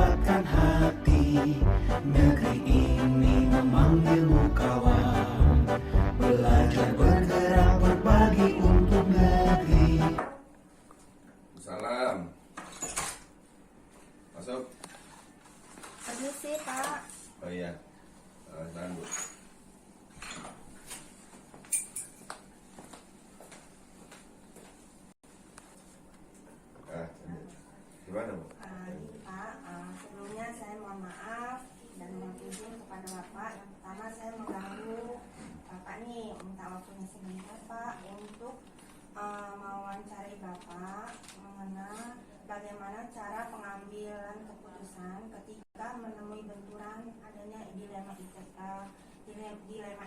kuatkan hati. Negeri ini memanggilmu kawan, belajar bergerak berbagi untuk negeri. Salam. Masuk. Permisi, Pak. Oh iya. Salam, Bu. Gimana, Bu? Gini, Pak. Sebelumnya saya mohon maaf dan mohon izin kepada Bapak. Yang pertama saya mengganggu Bapak nih, minta waktunya sebentar, Pak, untuk mewawancari Bapak mengenai bagaimana cara pengambilan keputusan ketika menemui benturan adanya dilema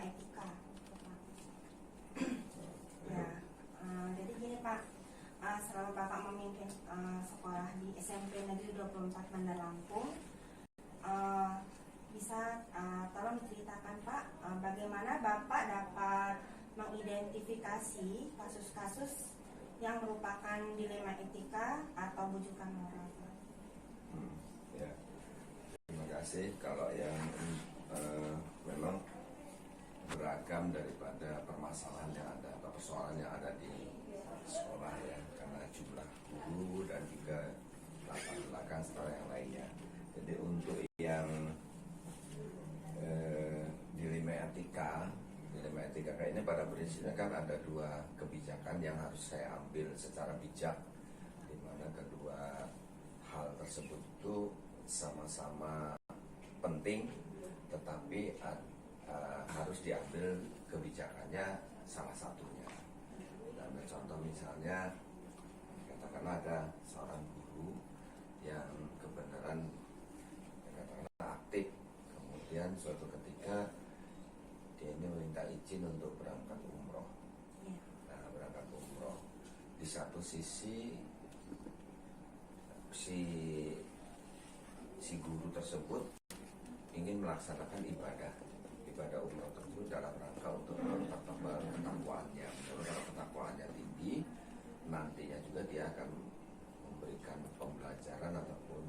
etika. Ya, jadi gini, Pak. Selama Bapak memimpin sekolah di SMP Negeri 24 Bandar Lampung, bisa tolong diceritakan, Pak, bagaimana Bapak dapat mengidentifikasi kasus-kasus yang merupakan dilema etika atau bujukan moral, Pak? Ya. Terima kasih. Kalau yang memang beragam daripada permasalahan yang ada atau persoalan yang ada di sekolah ya, karena jumlah guru dan juga latar belakang serta yang lainnya. Jadi untuk yang dilema etika kayaknya pada prinsipnya kan ada dua kebijakan yang harus saya ambil secara bijak, di mana kedua hal tersebut itu sama-sama penting, tetapi harus diambil kebijakannya salah satunya. Ambil contoh misalnya, katakanlah ada seorang guru yang kebenaran katakanlah aktif, kemudian suatu ketika dia ini meminta izin untuk berangkat umroh. Nah, berangkat umroh, di satu sisi si guru tersebut ingin melaksanakan ibadah umroh tersebut dalam rangka untuk mempertambah ketakwaannya. Kalau ketakwaannya tinggi, nantinya juga dia akan memberikan pembelajaran ataupun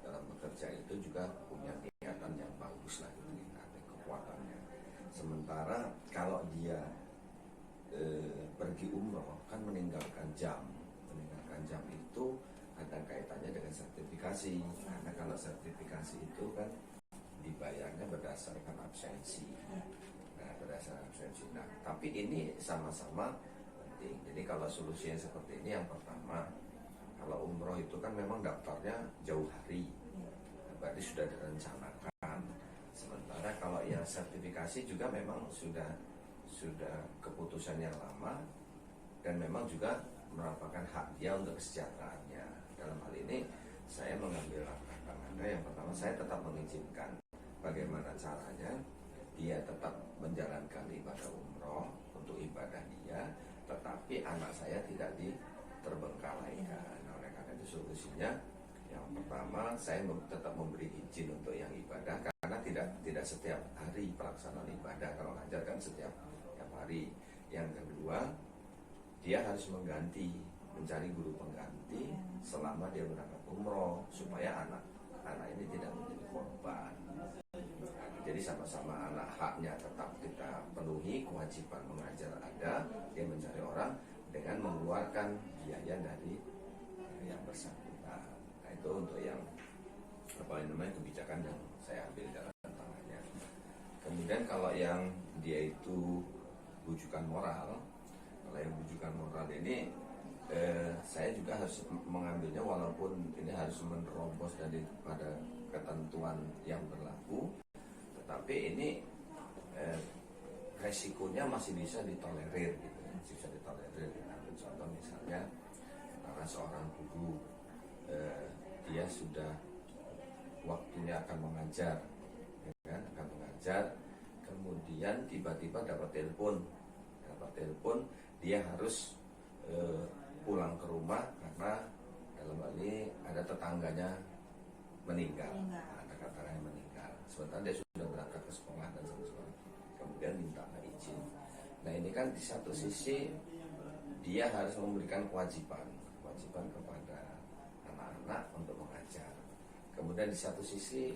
dalam bekerja itu juga punya niatan yang bagus lah, gitu, ada kekuatannya. Sementara kalau dia pergi umroh kan meninggalkan jam itu ada kaitannya dengan sertifikasi, karena kalau sertifikasi itu kan dibayarnya berdasarkan absensi. Nah, tapi ini sama-sama penting. Jadi kalau solusinya seperti ini, yang pertama, kalau umroh itu kan memang daftarnya jauh hari, berarti sudah direncanakan. Sementara kalau yang sertifikasi juga memang sudah keputusan yang lama dan memang juga merupakan hak dia untuk kesejahteraannya. Dalam hal ini saya mengambil langkah tangannya. Yang pertama, saya tetap mengizinkan bagaimana caranya dia tetap menjalankan ibadah umroh untuk ibadah dia, tetapi anak saya tidak diterbengkalaikan. Nah, oleh karena itu solusinya yang pertama, saya tetap memberi izin untuk yang ibadah, karena tidak setiap hari pelaksanaan ibadah. Kalau ngajar kan setiap hari. Yang kedua, dia harus mencari guru pengganti selama dia berangkat umroh, supaya anak ini tidak menjadi korban. Jadi sama-sama anak haknya tetap kita penuhi, kewajiban mengajar ada, dia mencari orang dengan mengeluarkan biaya dari yang bersangkutan. Nah, itu untuk yang kebijakan yang saya ambil dalam tangannya. Kemudian kalau yang dia itu bujukan moral, kalau yang bujukan moral ini saya juga harus mengambilnya, walaupun ini harus menerobos daripada ketentuan yang berlaku, tetapi ini resikonya masih bisa ditolerir, gitu. Masih bisa ditolerir. Ambil contoh misalnya, karena seorang guru dia sudah waktunya akan mengajar, ya kan? Akan mengajar, kemudian tiba-tiba dapat telepon, dia harus pulang ke rumah karena dalam hal ini ada tetangganya meninggal. Ada tetangganya meninggal. Sementara dia sudah berangkat ke sekolah dan sekolah, kemudian minta izin. Nah, ini kan di satu sisi dia harus memberikan kewajiban kepada anak-anak untuk mengajar. Kemudian kemudian di satu sisi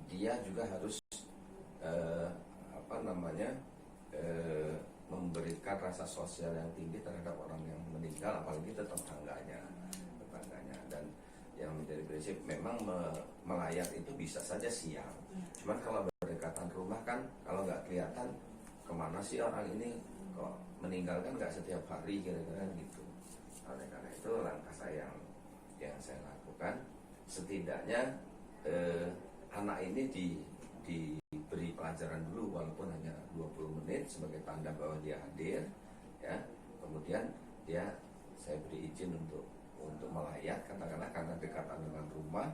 dia juga harus memberikan rasa sosial yang tinggi terhadap orang yang meninggal, apalagi tetangganya. Dan yang menjadi prinsip memang melayat itu bisa saja siang, cuman kalau berdekatan rumah kan kalau nggak kelihatan kemana sih orang ini kok meninggal, kan nggak setiap hari kira-kira gitu. Oleh karena itu langkah saya yang saya lakukan, setidaknya anak ini diberi pelajaran dulu walaupun hanya 20 menit sebagai tanda bahwa dia hadir, ya. Kemudian saya beri izin untuk melayat, katakanlah karena dekatan dengan rumah.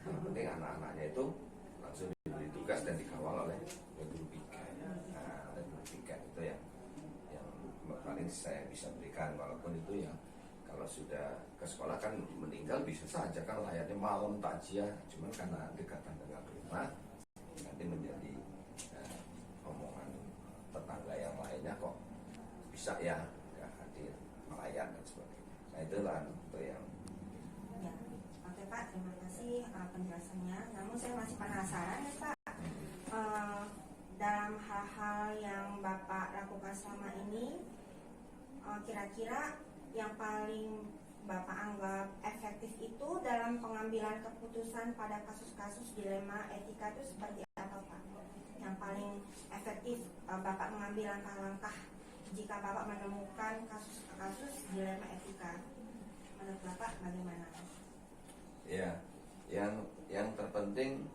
Yang penting anak-anaknya itu langsung diberi tugas dan dikawal oleh guru piket. Nah, guru piket itu yang paling saya bisa berikan, walaupun itu ya kalau sudah ke sekolah kan meninggal bisa saja kan layatnya malam takziah, cuman karena dekatan dengan rumah nanti menjadi omongan tetangga yang lainnya kok bisa ya nggak hadir melayat dan sebagainya. Nah itulah itu yang ya. Oke Pak, terima kasih penjelasannya. Namun saya masih penasaran ya Pak, dalam hal-hal yang Bapak lakukan selama ini, kira-kira yang paling Bapak anggap efektif itu dalam pengambilan keputusan pada kasus-kasus dilema etika itu seperti apa Pak? Yang paling efektif Bapak mengambil langkah-langkah jika Bapak menemukan kasus-kasus dilema etika, menurut Bapak bagaimana? Ya, yang terpenting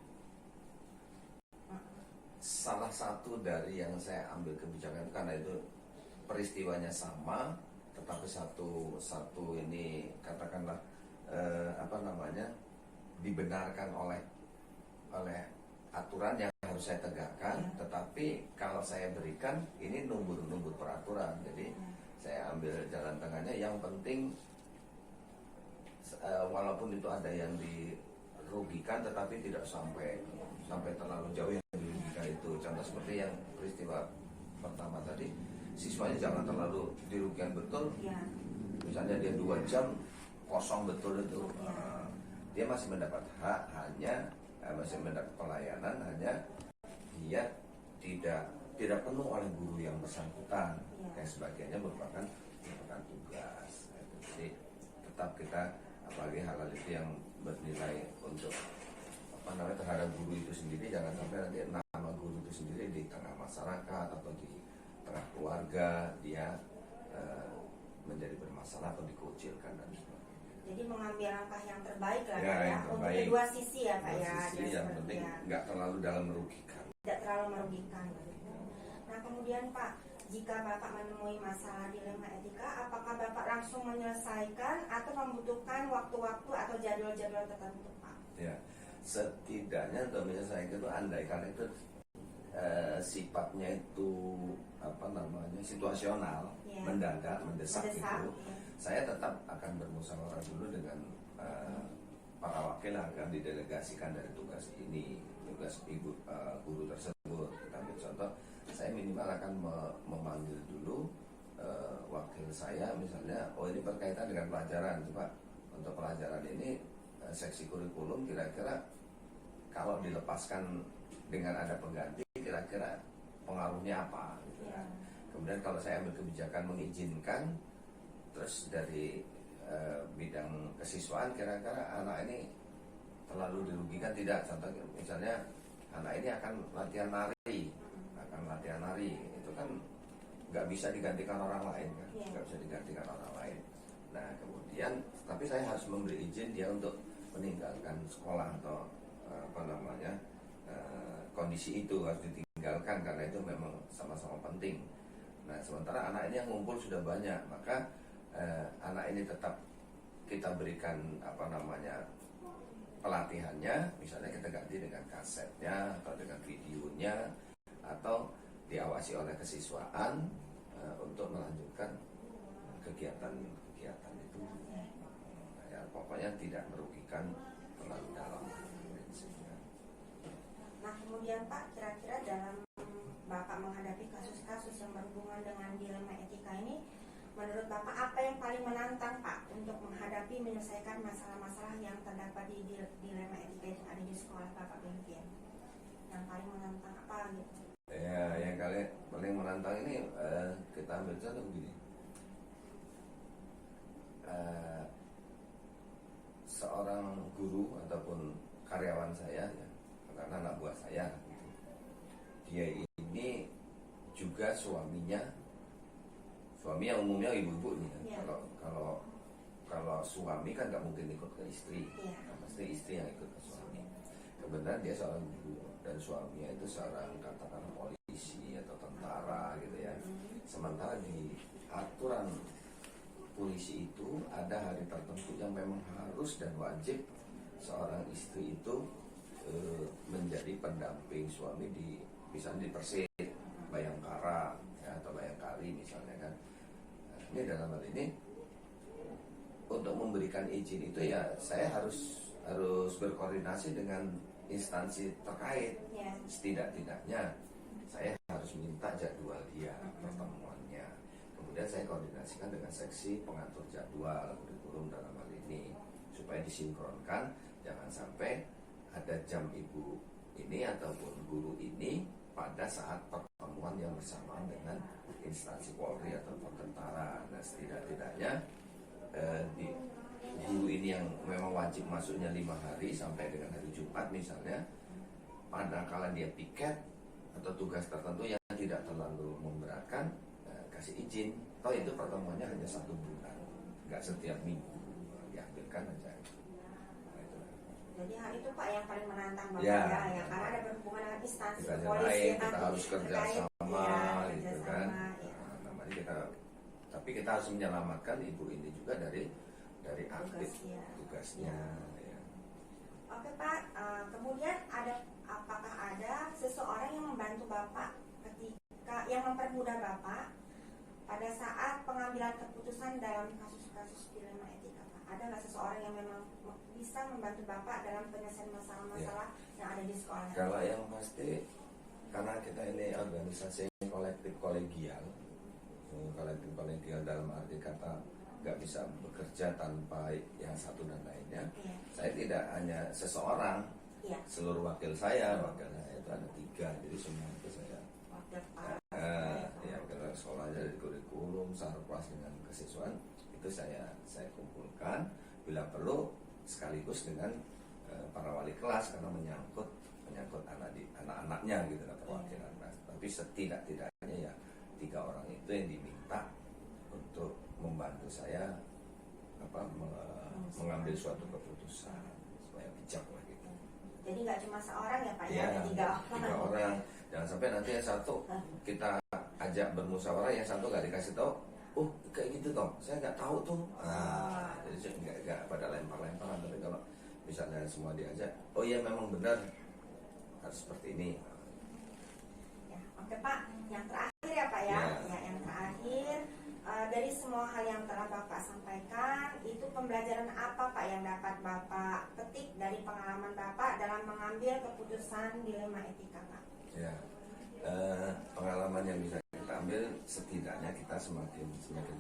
salah satu dari yang saya ambil kebijakan karena itu peristiwanya sama, tetapi satu ini katakanlah dibenarkan oleh aturan yang harus saya tegakkan, tetapi kalau saya berikan ini numbur peraturan, jadi saya ambil jalan tengahnya. Yang penting walaupun itu ada yang dirugikan, tetapi tidak sampai terlalu jauh yang dirugikan itu. Contoh seperti yang peristiwa pertama tadi, siswanya jangan terlalu dirugikan betul. Misalnya dia 2 jam kosong betul itu, dia masih mendapat hak, masih mendapat pelayanan, hanya dia tidak penuh oleh guru yang bersangkutan. Yang sebagainya merupakan tugas. Jadi tetap kita, apalagi hal-hal itu yang bernilai untuk terhadap guru itu sendiri, jangan sampai nanti nama guru itu sendiri di tengah masyarakat atau di tengah keluarga dia menjadi bermasalah atau dikucilkan dan sebagainya. Jadi mengambil langkah yang terbaik lah ya, untuk kedua sisi ya Pak ya. Yang penting nggak terlalu dalam merugikan. Tidak terlalu merugikan. Nah kemudian Pak, jika Bapak menemui masalah dilema etika, apakah Bapak langsung menyelesaikan atau membutuhkan waktu-waktu atau jadwal-jadwal tertentu Pak? Ya, setidaknya untuk menyelesaikan itu andai karena itu sifatnya itu situasional, mendadak, mendesak gitu, saya tetap akan bermusyawarah dulu dengan para wakil yang akan didelegasikan dari tugas guru tersebut. Kita ambil contoh, saya minimal akan memanggil dulu wakil saya, misalnya, ini berkaitan dengan pelajaran, coba untuk pelajaran ini seksi kurikulum kira-kira kalau dilepaskan dengan ada pengganti kira-kira pengaruhnya apa gitu kan. Kemudian kalau saya ambil kebijakan mengizinkan, terus dari bidang kesiswaan kira-kira anak ini terlalu dirugikan tidak. Contoh misalnya anak ini akan latihan nari, itu kan nggak bisa digantikan orang lain kan, nggak bisa digantikan orang lain. Nah kemudian tapi saya harus memberi izin dia untuk meninggalkan sekolah atau kondisi itu harus ditinggalkan karena itu memang sama-sama penting. Nah sementara anak ini yang ngumpul sudah banyak, maka anak ini tetap kita berikan pelatihannya, misalnya kita ganti dengan kasetnya atau dengan videonya atau diawasi oleh kesiswaan untuk melanjutkan kegiatan itu. Ya, pokoknya tidak merugikan terlalu dalam. Nah kemudian Pak, kira-kira dalam Bapak menghadapi kasus-kasus yang berhubungan dengan dilema etika ini, menurut Bapak apa yang paling menantang Pak untuk menghadapi menyelesaikan masalah-masalah yang terdapat di dilema etika yang ada di sekolah Bapak pimpin? Yang paling menantang apa gitu? Ya, yang paling menantang ini kita ambil contoh begini. Seorang guru ataupun karyawan saya, ya, karena anak buah saya, gitu. Dia ini juga suaminya umumnya ibu-ibu nih. Ya. Kalau suami kan nggak mungkin ikut ke istri, Ya. pasti istri yang ikut ke suami. Kebetulan dia seorang guru dan suaminya itu seorang katakanlah polisi atau tentara gitu ya. Sementara di aturan polisi itu ada hari tertentu yang memang harus dan wajib seorang istri itu menjadi pendamping suami di misalnya di Persib, Bayangkara ya, atau Bayangkari misalnya kan. Nah, ini dalam hal ini untuk memberikan izin itu ya saya harus berkoordinasi dengan instansi terkait. Ya. Setidak-tidaknya saya harus minta jadwal dia pertemuannya. Kemudian saya koordinasikan dengan seksi pengatur jadwal kurikulum dalam hal ini supaya disinkronkan, jangan sampai ada jam ibu ini ataupun guru ini pada saat pertemuan yang bersamaan dengan instansi Polri ataupun tentara. Nah, setidak-tidaknya di guru ini yang memang wajib masuknya 5 hari sampai dengan hari Jumat misalnya, pada kala dia piket atau tugas tertentu yang tidak terlalu memberatkan, kasih izin. Toh itu pertemuannya hanya 1 bulan, nggak setiap minggu, diambilkan aja. Nah, itu. Jadi hal itu Pak yang paling menantang Bapak Ya. ya, karena ada berhubungan dengan instansi Kita polisi kita harus kerja sama, ya, gitu kerjasama, kan. ya. Nah, namanya kita, tapi kita harus menyelamatkan ibu ini juga dari aktif tugasnya. Ya. Oke Pak, kemudian apakah ada seseorang yang membantu Bapak ketika yang mempermudah Bapak pada saat pengambilan keputusan dalam kasus-kasus dilema etika Pak? Ada nggak seseorang yang memang bisa membantu Bapak dalam penyelesaian masalah-masalah yang ada di sekolah? Kalau yang pasti, karena kita ini organisasi kolektif kolegial dalam arti kata nggak bisa bekerja tanpa yang satu dan lainnya. Iya. Saya tidak hanya seseorang, Iya. seluruh wakil saya itu ada 3, jadi semua itu saya. Wakil Pak. Ya wakil sekolah dari kurikulum, sarpas dengan kesiswaan itu saya kumpulkan bila perlu sekaligus dengan para wali kelas karena menyangkut anak-anaknya gitu kan perwakilan. Tapi setidak-tidaknya ya 3 orang itu yang diminta untuk membantu saya mengambil suatu keputusan supaya bijak lah gitu. Jadi nggak cuma seorang ya Pak, Ya, ada 3 orang. 3 orang. Jangan sampai nanti yang satu kita ajak bermusyawarah, yang satu nggak dikasih tahu. Oh kayak gitu toh, saya nggak tahu tuh. Jadi nggak pada lempar-lemparan. Tapi kalau misalnya semua diajak, oh iya memang benar harus seperti ini. Ya, oke Pak, yang terakhir ya Pak ya, Ya. yang terakhir dari semua hal yang telah Bapak sampaikan, itu pembelajaran apa Pak yang dapat Bapak petik dari pengalaman Bapak dalam mengambil keputusan dilema etika Pak? Ya, pengalaman yang bisa kita ambil setidaknya kita semakin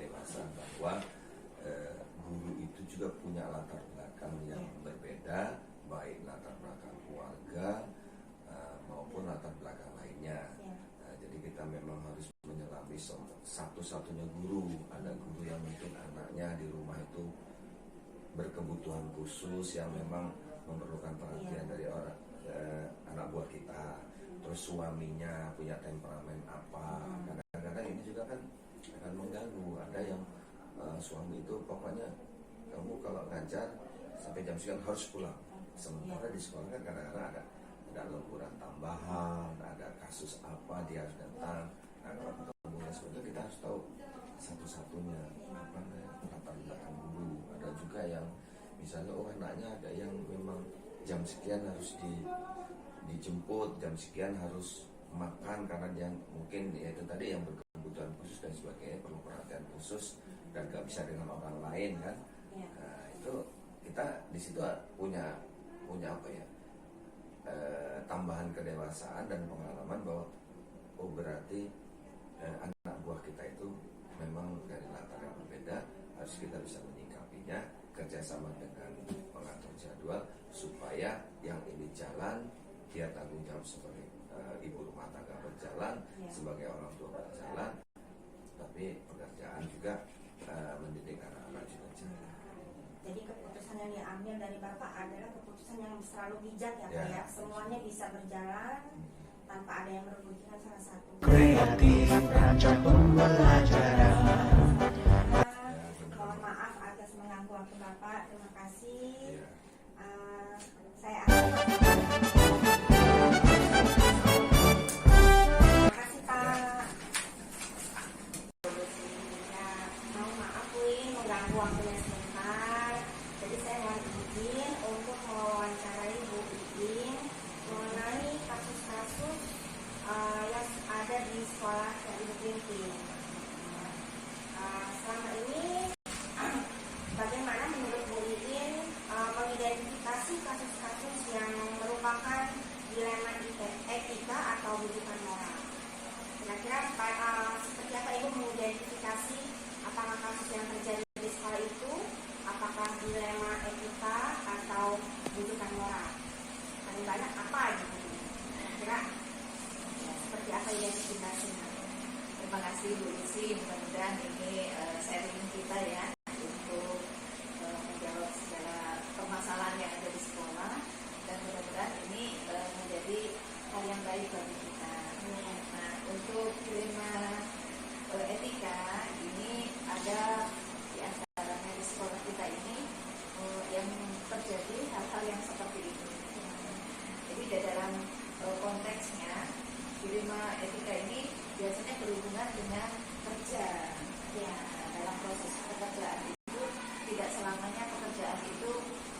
dewasa bahwa guru itu juga punya latar belakang yang berbeda, baik latar belakang keluarga maupun latar belakang lainnya. Jadi kita memang harus menyelami satu-satunya guru. Ada guru yang mungkin anaknya di rumah itu berkebutuhan khusus yang memang memerlukan perhatian dari anak buah kita. Terus suaminya punya temperamen apa. Kadang-kadang ini juga kan akan mengganggu. Ada yang suami itu pokoknya kamu kalau ngajar sampai jam sekian harus pulang. Sementara di sekolah kan kadang-kadang ada lemburan tambahan, ada kasus apa dia harus datang. Nah, kalau ketemunya seperti itu kita harus tahu satu-satunya apa latar belakang guru. Ada juga yang misalnya anaknya ada yang memang jam sekian harus dijemput, jam sekian harus makan karena dia mungkin ya itu tadi yang berkebutuhan khusus dan sebagainya, perlu perhatian khusus dan gak bisa dengan orang lain kan. Nah, itu kita di situ punya apa ya, tambahan kedewasaan dan pengalaman bahwa oh berarti anak buah kita itu memang dari latar yang harus kita bisa menyikapinya, kerjasama dengan pengatur jadwal supaya yang ini jalan, dia tanggung jawab sebagai ibu rumah tangga berjalan, sebagai orang tua berjalan, tapi pekerjaan juga mendidik anak-anak juga jalan. Jadi keputusan yang diambil dari Bapak adalah keputusan yang selalu bijak ya Pak Ya. ya. Semuanya bisa berjalan tanpa ada yang merugikan salah satu. Kreatif rancang pembelajaran. Mohon maaf atas mengganggu waktu Bapak. Terima kasih. Ya. Saya akan. Terima kasih Pak. Ya, mohon maaf Win mengganggu waktunya sebentar. Jadi saya mohon izin untuk mewawancarai Bu Iin mengenai kasus-kasus yang ada di sekolah yang Ibu pimpin. Selama ini bagaimana menurut Bu Iin mengidentifikasi kasus-kasus yang merupakan dilema etika atau rujukan moral? Kira-kira seperti apa Ibu mengidentifikasi apakah kasus yang terjadi di sekolah itu apakah dilema etika atau rujukan moral? Paling banyak apa gitu? Kira-kira seperti apa identifikasinya? Terima kasih Bu Isi, mudah-mudahan ini sharing kita ya untuk menjawab segala permasalahan yang ada di sekolah, dan mudah-mudahan ini menjadi hal yang baik bagi kita. Nah, untuk dilema etika ini ada di antaranya di sekolah kita ini yang terjadi hal-hal yang seperti ini. Jadi di dalam konteksnya dilema etika ini biasanya berhubungan dengan kerja. Ya, dalam proses pekerjaan itu tidak selamanya pekerjaan itu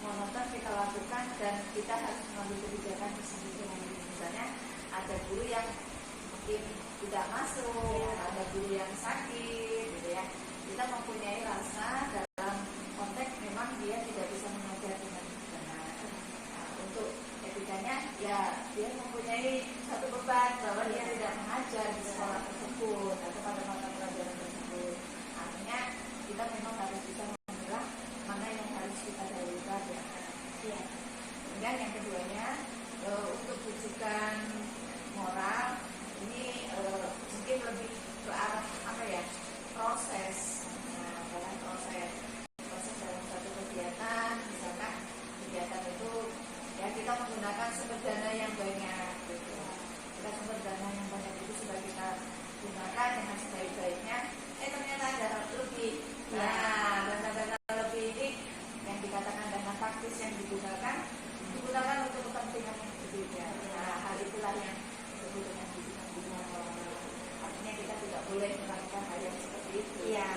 monoton kita lakukan dan kita harus mengambil kebijakan tersendiri. Misalnya ada guru yang mungkin tidak masuk, ada guru yang sakit, gitu ya. Kita mempunyai rasa dalam konteks memang dia tidak bisa mengajar dengan benar. Nah, untuk etikanya ya dia mempunyai satu beban bahwa dia tidak mengajar di sekolah tersebut atau pada mata pelajaran tersebut. Artinya kita memang harus bisa memilah mana yang harus kita dahulukan ya. Kemudian yang keduanya untuk rujukan moral ini mungkin lebih ke arah apa ya, proses. Nah, dalam proses dalam satu kegiatan, misalkan kegiatan itu ya kita menggunakan sumber dana yang banyak gitu. Kita sumber dana yang banyak itu sudah kita gunakan dengan sebaik-baiknya, ternyata ada lebih. Nah, dana-dana lebih ini yang dikatakan dana taktis yang digunakan untuk kepentingan yang berbeda. Nah, hal itulah yang disebut dengan rujukan moral. Artinya kita tidak boleh melakukan hal yang seperti itu. Iya.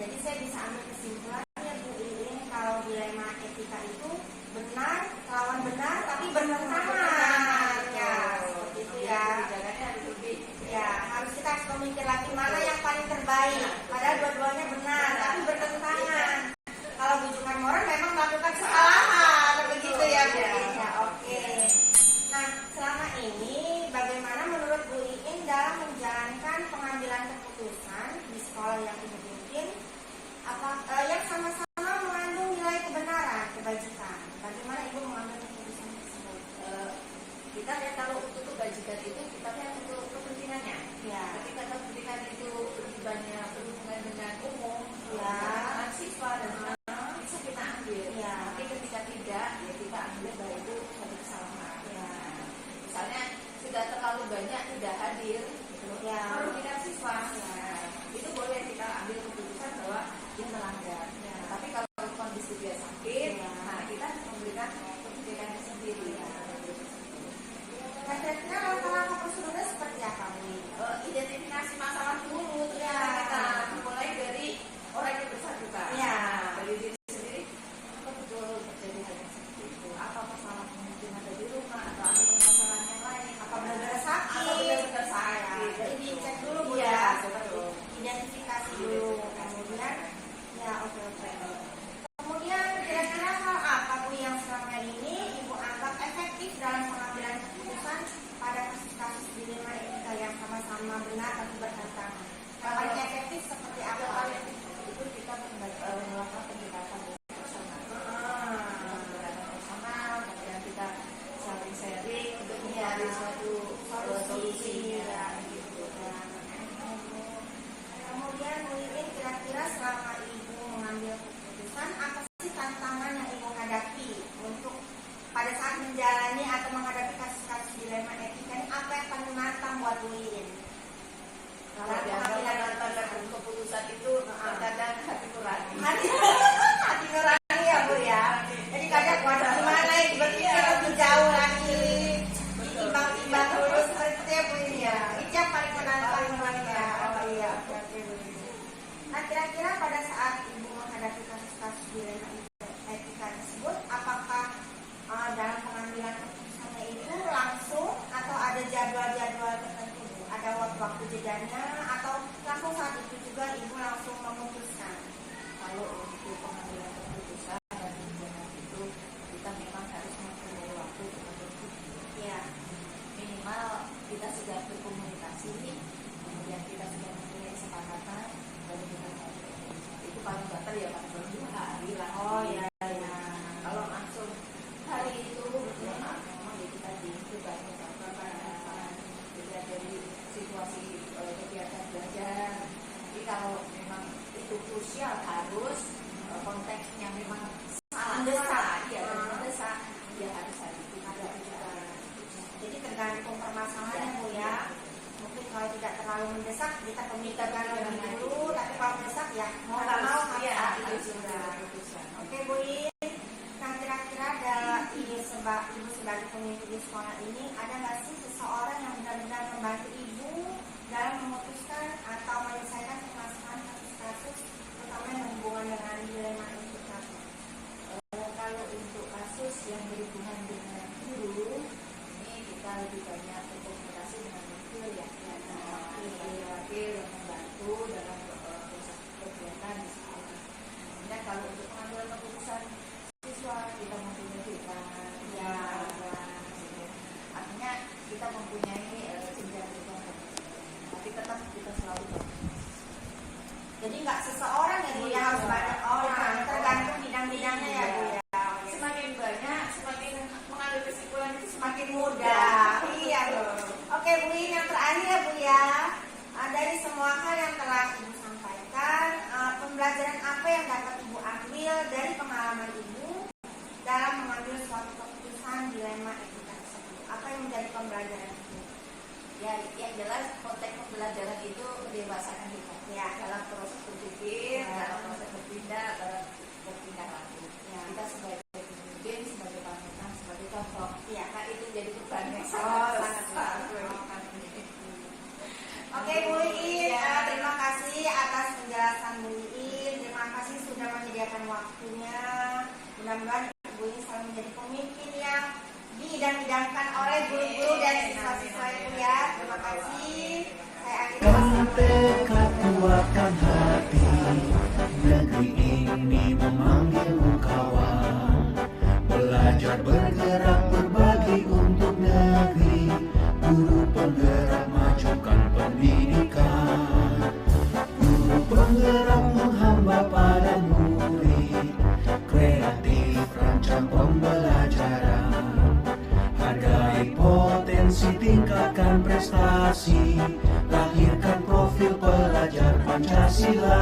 Jadi saya bisa ambil kesimpulannya Bu Iin kalau dilema etika itu benar, lawan benar, tapi bertentangan. Ya, seperti itu ya. Kebijakannya harus lebih. Ya, harus kita harus memikir lagi mana yang paling terbaik. Padahal dua-duanya benar, tapi bertentangan. Kalau rujukan moral memang melakukan kesalahan, begitu ya Bu Iin. Ya, oke. Nah, selama ini bagaimana menurut Bu Iin dalam menjalankan pengambilan keputusan di sekolah yang Ibu pimpin, yang sama-sama mengandung nilai kebenaran, kebajikan? Bagaimana Ibu mengambil keputusan tersebut? Kita lihat kalau untuk kebajikan itu kita lihat untuk kepentingannya. Ya. Ketika kepentingan itu lebih banyak berhubungan dengan umum, Ya. dengan siswa dan bisa kita ambil. Ya. Tapi ketika tidak, ya kita ambil bahwa itu satu kesalahan. Ya. Misalnya sudah terlalu banyak tidak hadir, gitu, Ya. merugikan siswa. Ya. Itu boleh kita ambil keputusan bahwa dia melanggar. Ya. Tapi kalau kondisi dia sakit, Ya. nah kita memberikan kebijakan sendiri. Ya. Nah, kira-kira langkah-langkah prosedurnya seperti apa Bu Iin? Identifikasi masalah dulu, terus kita mulai dari orang yang bersangkutan. Ya. Dari diri sendiri, apa betul terjadi hal yang seperti itu? Apa masalah mungkin ada di rumah atau ada permasalahan yang lain? Apa benar-benar sakit? Atau benar-benar sakit? Jadi dicek dulu Bu Iya, ya. betul. mencari suatu solusi ya. gitu. Kemudian Bu Iin, kira-kira selama Ibu mengambil keputusan, apa sih tantangan yang Ibu hadapi untuk pada saat menjalani atau menghadapi kasus-kasus dilema etika ini, apa yang paling menantang buat Bu Iin? Kalau dalam pengambilan keputusan itu kadang hati nurani. Hati nurani ya Bu ya. Jadi kadang waduh gimana ya, berpikir lebih jauh lagi, ditimbang-timbang dulu seperti itu ya Bu Iin ya. Itu yang paling menantang ya. Oh iya, oke Bu Iin. Nah, kira-kira pada saat Ibu menghadapi kasus-kasus dilema etika tersebut, apakah dalam pengambilan keputusannya itu langsung atau ada jadwal-jadwal tertentu Bu? Ada waktu jedanya atau langsung saat itu juga Ibu langsung memutuskan? Kalau untuk pengambilan keputusan dan tindakan itu kita memang harus mempunyai waktu tertentu. Ya. Minimal kita sudah berkomunikasi, kemudian kita sudah mempunyai kesepakatan, lalu kita itu paling banter ya paling 2 hari lah. Oh iya. Ya. Kalau langsung hari itu ya memang ya kita tugasnya dilihat dari situasi kegiatan belajar. Jadi kalau memang itu krusial harus konteksnya memang mendesak, ya mendesak, ya harus hari itu ada juga. Jadi tergantung permasalahannya Bu ya. Mungkin kalau tidak terlalu mendesak kita pemikirkan lebih dulu, tapi kalau mendesak ya mau nggak mau harus saat itu juga. Oke Bu Iin, nah kira-kira Ibu sebagai pemimpin di sekolah ini, ada nggak sih seseorang yang benar-benar membantu Ibu dalam memutuskan atau menyelesaikan permasalahan kasus-kasus, terutama yang berhubungan dengan dilema etika? Kalau untuk kasus yang berhubungan dengan guru, ini kita lebih banyak berkomunikasi dengan wakil ya, wakil yang membantu dalam proses kegiatan di sekolah. Kemudian kalau untuk pengambilan keputusan siswa kita mempunyai dewan, ya, artinya kita mempunyai jenjang-jenjang, tapi tetap kita selalu Jadi nggak seseorang ya Bu ya, harus banyak orang, tergantung bidang-bidangnya ya Bu ya. semakin banyak, semakin mengambil kesimpulan itu Semakin mudah. Iya Bu. Oke Bu Iin, yang terakhir ya Bu ya. Dari semua hal yang telah Ibu sampaikan, pembelajaran apa yang dapat Ibu ambil dari pengalaman Ibu dalam mengambil suatu keputusan dilema etika tersebut? Apa yang menjadi pembelajaran Ibu? ya, yang jelas konteks pembelajaran itu mendewasakan kita Ya. dalam proses berpikir, Ya. dalam proses bertindak laku. Ya. Kita sebagai pemimpin, sebagai panutan, sebagai contoh, Ya. nah itu jadi beban yang sangat sangat besar. besar. Oke Bu Iin, terima kasih atas penjelasan Bu Iin. Terima kasih sudah menyediakan waktunya. Mudah-mudahan Bu Iin selalu menjadi pemimpin yang diidam-idamkan oleh guru-guru dan siswa-siswa itu ya. Terima kasih. Saya akhiri. Dengan tekad kuatkan hati, negeri ini memanggilmu kawan. Belajar bergerak berbagi untuk negeri, guru penggerak majukan pendidikan. Guru penggerak menghamba pada murid, kreatif rancang pembelajaran. Hargai potensi, tingkatkan prestasi, lahirkan profil pelajar Pancasila.